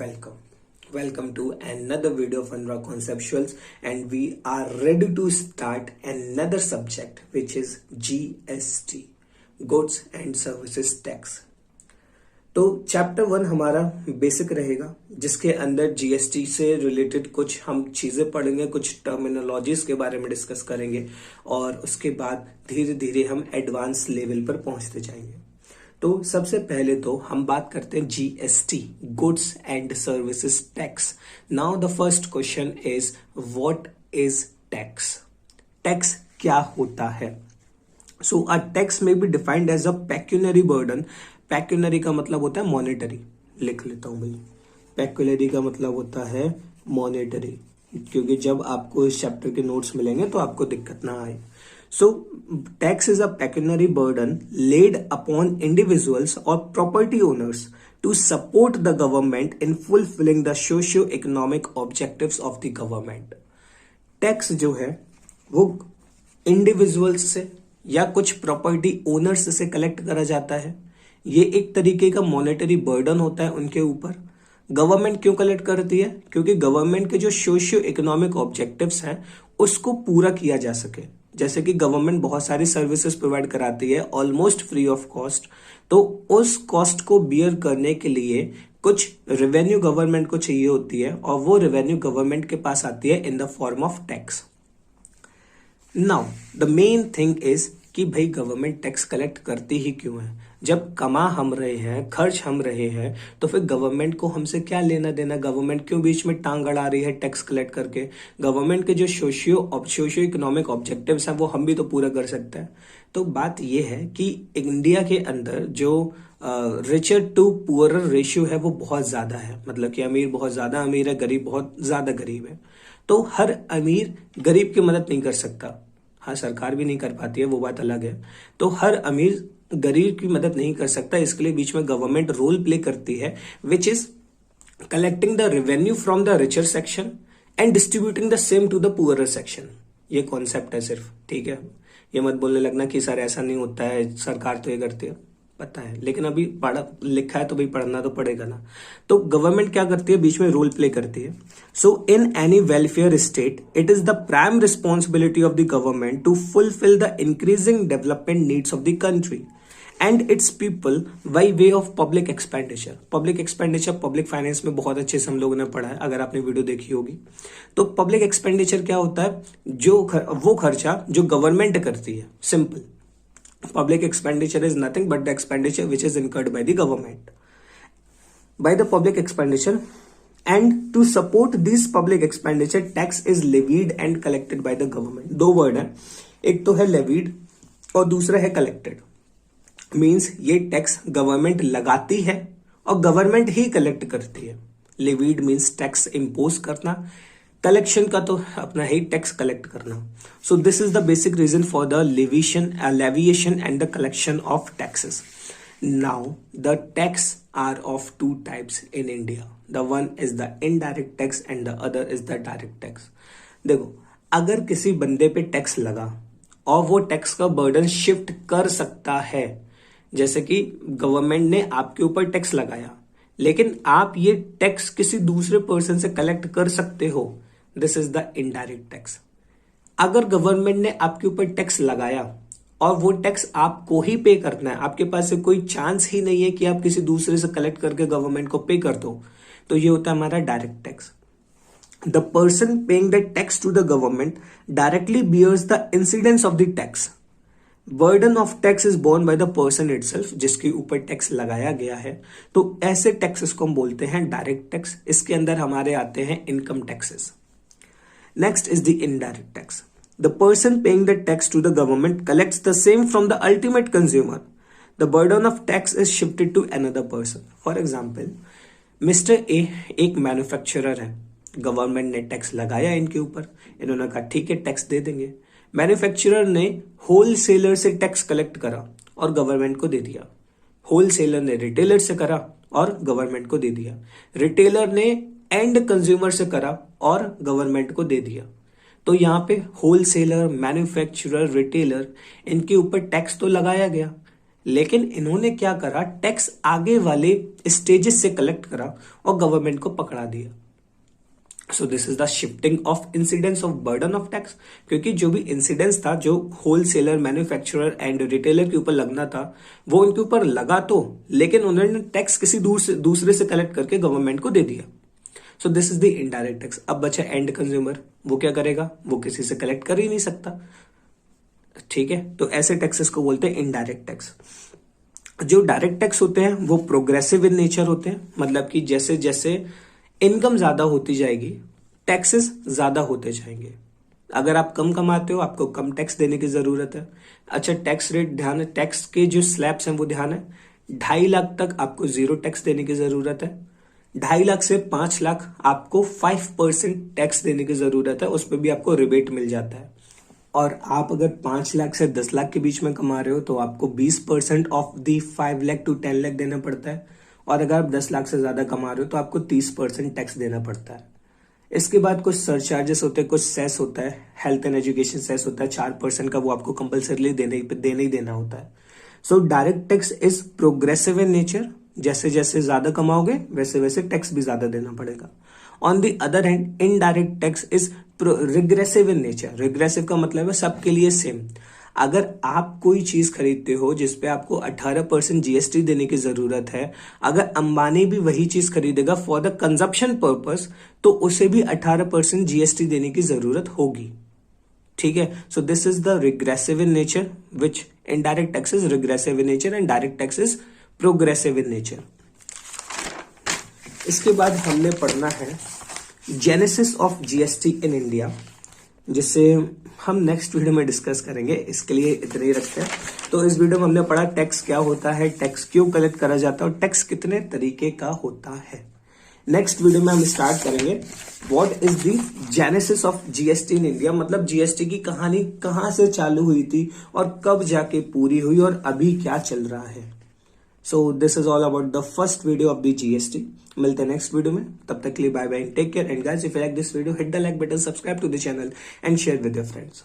welcome. Welcome to another video of Anurag Conceptuals, and we are ready to start another subject which is GST, Goods and Services Tax. तो chapter 1 हमारा basic रहेगा, जिसके अंदर GST से related कुछ हम चीजें पढ़ेंगे, कुछ टर्मिनोलॉजीज के बारे में डिस्कस करेंगे और उसके बाद धीरे धीरे हम एडवांस लेवल पर पहुंचते जाएंगे। तो सबसे पहले तो हम बात करते हैं GST, goods and services tax. Now the first question is what is tax? Tax क्या होता है? So a tax may be defined as a pecuniary burden. Pecuniary का मतलब होता है मॉनेटरी। लिख लेता हूं भाई, पेक्यूनरी का मतलब होता है मॉनेटरी, क्योंकि जब आपको इस चैप्टर के नोट्स मिलेंगे तो आपको दिक्कत ना आए। So, tax is a pecuniary burden laid upon individuals or property owners to support the government in fulfilling the socio-economic objectives of the government. Tax जो है वो individuals से या कुछ property owners से कलेक्ट करा जाता है। ये एक तरीके का मॉनेटरी बर्डन होता है उनके ऊपर। गवर्नमेंट क्यों कलेक्ट करती है? क्योंकि गवर्नमेंट के जो सोशियो इकोनॉमिक ऑब्जेक्टिव्स हैं उसको पूरा किया जा सके। जैसे कि गवर्नमेंट बहुत सारी सर्विसेज प्रोवाइड कराती है ऑलमोस्ट फ्री ऑफ कॉस्ट, तो उस कॉस्ट को बियर करने के लिए कुछ रेवेन्यू गवर्नमेंट को चाहिए होती है और वो रेवेन्यू गवर्नमेंट के पास आती है in the form of tax. Now the main thing is कि भाई गवर्नमेंट टैक्स कलेक्ट करती ही क्यों है? जब कमा हम रहे हैं, खर्च हम रहे हैं, तो फिर गवर्नमेंट को हमसे क्या लेना देना? गवर्नमेंट क्यों बीच में टांग अड़ा रही है टैक्स कलेक्ट करके? गवर्नमेंट के जो सोशियो इकोनॉमिक ऑब्जेक्टिव्स हैं वो हम भी तो पूरा कर सकते हैं। तो बात यह है कि इंडिया के अंदर जो रिचर टू पुअरर रेशियो है वो बहुत ज्यादा है। मतलब कि अमीर बहुत ज्यादा अमीर है, गरीब बहुत ज्यादा गरीब है। तो हर अमीर गरीब की मदद नहीं कर सकता। हाँ, सरकार भी नहीं कर पाती है, वो बात अलग है। तो हर अमीर गरीब की मदद नहीं कर सकता, इसके लिए बीच में गवर्नमेंट रोल प्ले करती है, which is collecting the revenue from the richer section and distributing the same to the poorer section. ये कॉन्सेप्ट है सिर्फ, ठीक है? ये मत बोलने लगना कि सर ऐसा नहीं होता है, सरकार तो ये करती है। पता है, लेकिन अभी पढ़ा लिखा है तो भाई पढ़ना तो पड़ेगा ना। तो गवर्नमेंट क्या करती है? बीच में रोल प्ले करती है। So in any welfare state it is the prime responsibility of the government to fulfil the increasing development needs of the country and its people by way of public expenditure. Public expenditure public finance में बहुत अच्छे से हम लोगों ने पढ़ा है, अगर आपने वीडियो देखी होगी। तो पब्लिक एक्सपेंडिचर क्या होता है? वो खर्चा जो गवर्नमेंट करती है। Simple, public expenditure is nothing but the expenditure which is incurred by the government, by the public expenditure, and to support this public expenditure tax is levied and collected by the government. दो word है, एक तो है levied और दूसरा है collected। Means ये tax government लगाती है और गवर्नमेंट ही कलेक्ट करती है। levied मीन्स टैक्स इम्पोज करना, कलेक्शन का तो अपना ही टैक्स कलेक्ट करना। So this is the basic reason for the leviation and the collection of taxes. Now the tax are of two types in India. The one is the indirect tax and the other is the direct tax. देखो, अगर किसी बंदे पे tax लगा और वो tax का burden shift कर सकता है, जैसे कि गवर्नमेंट ने आपके ऊपर टैक्स लगाया लेकिन आप ये टैक्स किसी दूसरे पर्सन से कलेक्ट कर सकते हो, this is the indirect tax. अगर गवर्नमेंट ने आपके ऊपर टैक्स लगाया और वो टैक्स आपको ही पे करना है, आपके पास से कोई चांस ही नहीं है कि आप किसी दूसरे से कलेक्ट करके गवर्नमेंट को पे कर दो, तो ये होता है हमारा direct tax. The person paying the tax to the government directly bears the incidence of the tax. Burden of tax is borne by the person itself, जिसके ऊपर टैक्स लगाया गया है। तो ऐसे टैक्सेस को हम बोलते हैं डायरेक्ट टैक्स। इसके अंदर हमारे आते हैं income taxes. Next is the indirect tax. The person paying the tax to the government collects the same from the ultimate consumer. The burden of tax is shifted to another person. For example, mister A एक manufacturer है, government ने tax लगाया इनके ऊपर, इन्होंने कहा ठीक है टैक्स दे देंगे। मैन्युफैक्चरर ने होलसेलर से टैक्स कलेक्ट करा और गवर्नमेंट को दे दिया। होलसेलर ने रिटेलर से करा और गवर्नमेंट को दे दिया। रिटेलर ने एंड कंज्यूमर से करा और गवर्नमेंट को दे दिया। तो यहां पे होलसेलर, मैन्युफैक्चरर, रिटेलर, इनके ऊपर टैक्स तो लगाया गया, लेकिन इन्होंने क्या करा, टैक्स आगे वाले स्टेजेस से कलेक्ट करा और गवर्नमेंट को पकड़ा दिया। सो this is the shifting of incidence of burden of tax, क्योंकि जो भी इंसिडेंस था, जो होलसेलर, मैन्युफैक्चरर एंड रिटेलर के ऊपर लगना था, वो उनके ऊपर लगा तो, लेकिन उन्होंने टैक्स किसी दूसरे से कलेक्ट करके गवर्नमेंट को दे दिया। सो this is the indirect tax. अब बचा एंड कंज्यूमर, वो क्या करेगा, वो किसी से कलेक्ट कर ही नहीं सकता, ठीक है। तो ऐसे टैक्सेस को बोलते हैं इनडायरेक्ट टैक्स। जो डायरेक्ट टैक्स होते हैं वो प्रोग्रेसिव इन नेचर होते हैं, मतलब कि जैसे जैसे इनकम ज्यादा होती जाएगी टैक्सेस ज्यादा होते जाएंगे। अगर आप कम कमाते हो आपको कम टैक्स देने की जरूरत है। अच्छा, टैक्स रेट ध्यान है, टैक्स के जो स्लैब्स हैं वो ध्यान है। 2.5 लाख तक आपको 0 टैक्स देने की जरूरत है। 2.5 लाख से 5 लाख आपको 5% टैक्स देने की जरूरत है, उस पर भी आपको रिबेट मिल जाता है। और आप अगर 5 लाख से 10 लाख के बीच में कमा रहे हो तो आपको 20% of the 5 lakh to 10 lakh देना पड़ता है। और अगर आप 10 लाख से ज्यादा कमा रहे हो तो आपको 30% टैक्स देना पड़ता है। इसके बाद कुछ सरचार्जेस होते हैं, कुछ सेस होता है, हेल्थ एंड एजुकेशन सेस होता है 4% का, वो आपको कंपल्सरली देना ही देना होता है। So direct tax is progressive in nature, जैसे जैसे ज्यादा कमाओगे वैसे वैसे टैक्स भी ज्यादा देना पड़ेगा। On the other hand indirect tax is regressive in nature. Regressive का मतलब है सबके लिए सेम। अगर आप कोई चीज खरीदते हो जिसपे आपको 18% जीएसटी देने की जरूरत है, अगर अंबानी भी वही चीज खरीदेगा फॉर द कंजप्शन पर्पस, तो उसे भी 18% जीएसटी देने की जरूरत होगी, ठीक है। So this is the regressive in nature, which indirect tax is regressive in nature and direct tax is progressive in nature. इसके बाद हमने पढ़ना है genesis of GST in India, जिसे हम नेक्स्ट वीडियो में डिस्कस करेंगे। इसके लिए इतने ही रखते हैं। तो इस वीडियो में हमने पढ़ा टैक्स क्या होता है, टैक्स क्यों कलेक्ट करा जाता है और टैक्स कितने तरीके का होता है। नेक्स्ट वीडियो में हम स्टार्ट करेंगे what is the genesis of GST in India, मतलब जीएसटी की कहानी कहां से चालू हुई थी और कब जाके पूरी हुई और अभी क्या चल रहा है। So this is all about the first video of the GST. मिलते हैं नेक्स्ट वीडियो में, तब तक के लिए bye bye, take care and guys if you like this video hit the like button, subscribe to the channel and share with your friends.